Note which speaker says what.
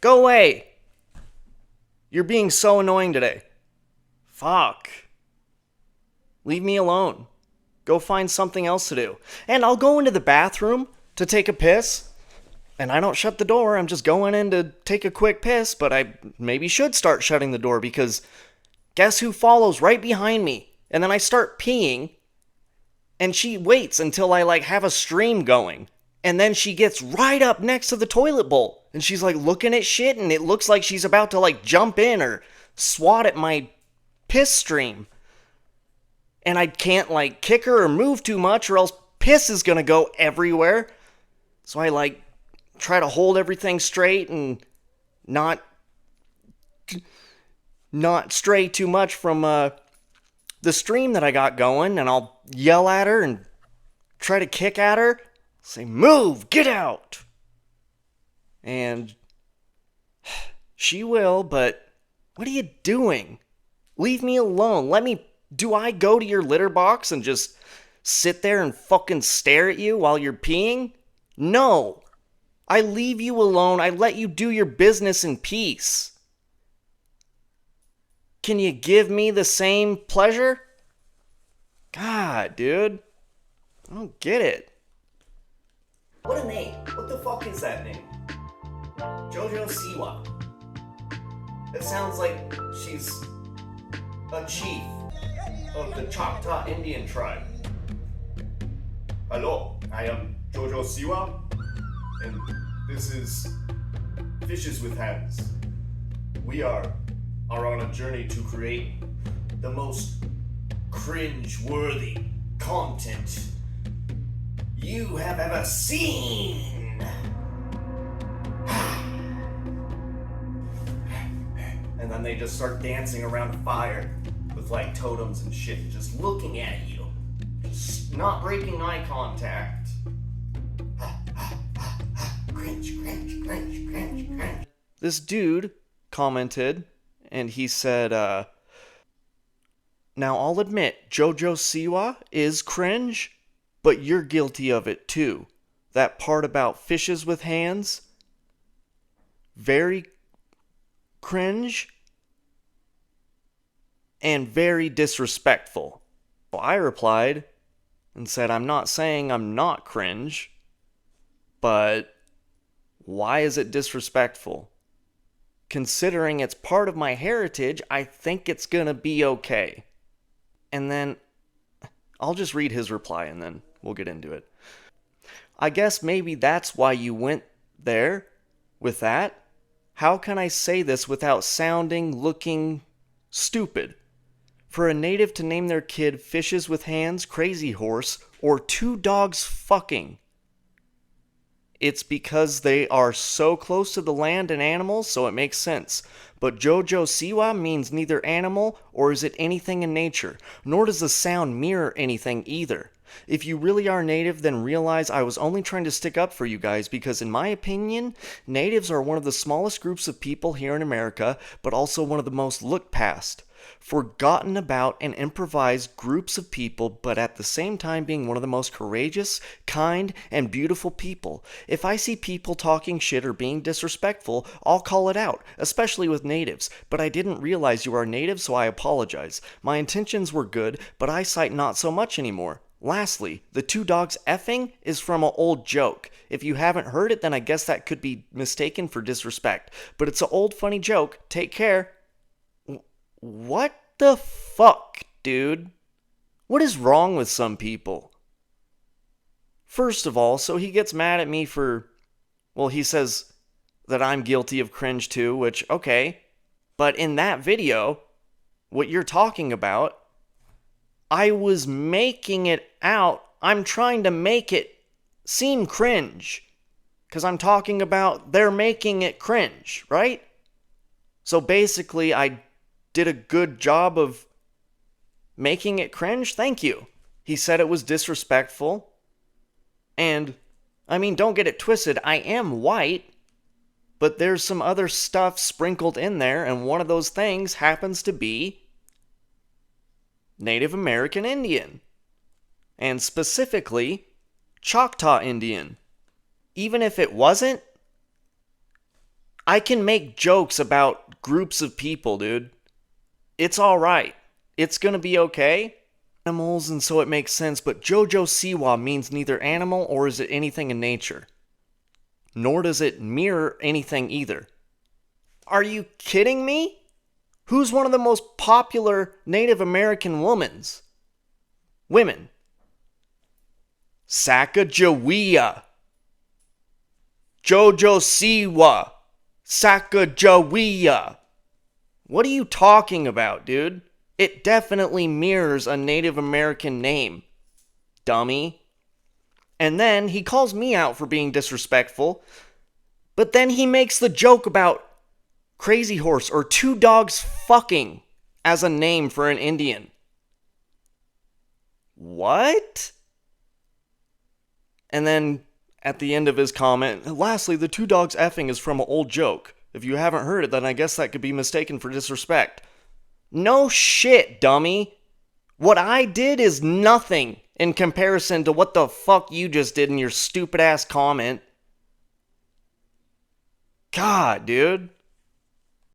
Speaker 1: Go away! You're being so annoying today. Fuck. Leave me alone. Go find something else to do. And I'll go into the bathroom to take a piss. And I don't shut the door. I'm just going in to take a quick piss. But I maybe should start shutting the door because guess who follows right behind me? And then I start peeing. And she waits until I have a stream going. And then she gets right up next to the toilet bowl. And she's looking at shit. And it looks like she's about to jump in or swat at my piss stream. And I can't kick her or move too much or else piss is gonna go everywhere. So I try to hold everything straight and not stray too much from the stream that I got going. And I'll yell at her and try to kick at her. Say, move, get out. And she will, but what are you doing? Leave me alone. Do I go to your litter box and just sit there and fucking stare at you while you're peeing? No. I leave you alone. I let you do your business in peace. Can you give me the same pleasure? God, dude. I don't get it. What a name. What the fuck is that name? Jojo Siwa. It sounds like she's a chief of the Choctaw Indian tribe.
Speaker 2: Hello, I am Jojo Siwa, and this is Fishes with Hands. We are on a journey to create the most cringe-worthy content you have ever seen. And then they just start dancing around a fire with totems and shit, just looking at you, just not breaking eye contact. Cringe, cringe, cringe, cringe, cringe.
Speaker 1: This dude commented, and he said, now I'll admit, Jojo Siwa is cringe, but you're guilty of it too. That part about fishes with hands, very cringe and very disrespectful. Well, I replied and said, I'm not saying I'm not cringe, but why is it disrespectful? Considering it's part of my heritage, I think it's gonna be okay. And then I'll just read his reply and then we'll get into it. I guess maybe that's why you went there with that. How can I say this without looking stupid? For a native to name their kid Fishes with Hands, Crazy Horse, or Two Dogs Fucking. It's because they are so close to the land and animals, so it makes sense. But Jojo Siwa means neither animal or is it anything in nature, nor does the sound mirror anything either. If you really are native, then realize I was only trying to stick up for you guys because in my opinion, natives are one of the smallest groups of people here in America, but also one of the most looked past, forgotten about, and improvised groups of people, but at the same time being one of the most courageous, kind, and beautiful people. If I see people talking shit or being disrespectful, I'll call it out, especially with natives, but I didn't realize you are native, so I apologize. My intentions were good, but eyesight not so much anymore. Lastly, the two dogs effing is from an old joke. If you haven't heard it, then I guess that could be mistaken for disrespect. But it's an old funny joke. Take care. What the fuck, dude? What is wrong with some people? First of all, so he gets mad at me for, well, he says that I'm guilty of cringe too, which, okay. But in that video, what you're talking about, I was making it out. I'm trying to make it seem cringe. Because I'm talking about they're making it cringe, right? So basically, I did a good job of making it cringe. Thank you. He said it was disrespectful. And, I mean, don't get it twisted. I am white. But there's some other stuff sprinkled in there. And one of those things happens to be Native American Indian, and specifically Choctaw Indian. Even if it wasn't, I can make jokes about groups of people, dude. It's alright. It's gonna be okay. Animals, and so it makes sense, but Jojo Siwa means neither animal or is it anything in nature. Nor does it mirror anything either. Are you kidding me? Who's one of the most popular Native American women? Sacagawea. Jojo Siwa. Sacagawea. What are you talking about, dude? It definitely mirrors a Native American name, dummy. And then he calls me out for being disrespectful, but then he makes the joke about Crazy Horse or Two Dogs Fucking as a name for an Indian. What? And then at the end of his comment, lastly, the Two Dogs Effing is from an old joke. If you haven't heard it, then I guess that could be mistaken for disrespect. No shit, dummy. What I did is nothing in comparison to what the fuck you just did in your stupid ass comment. God, dude.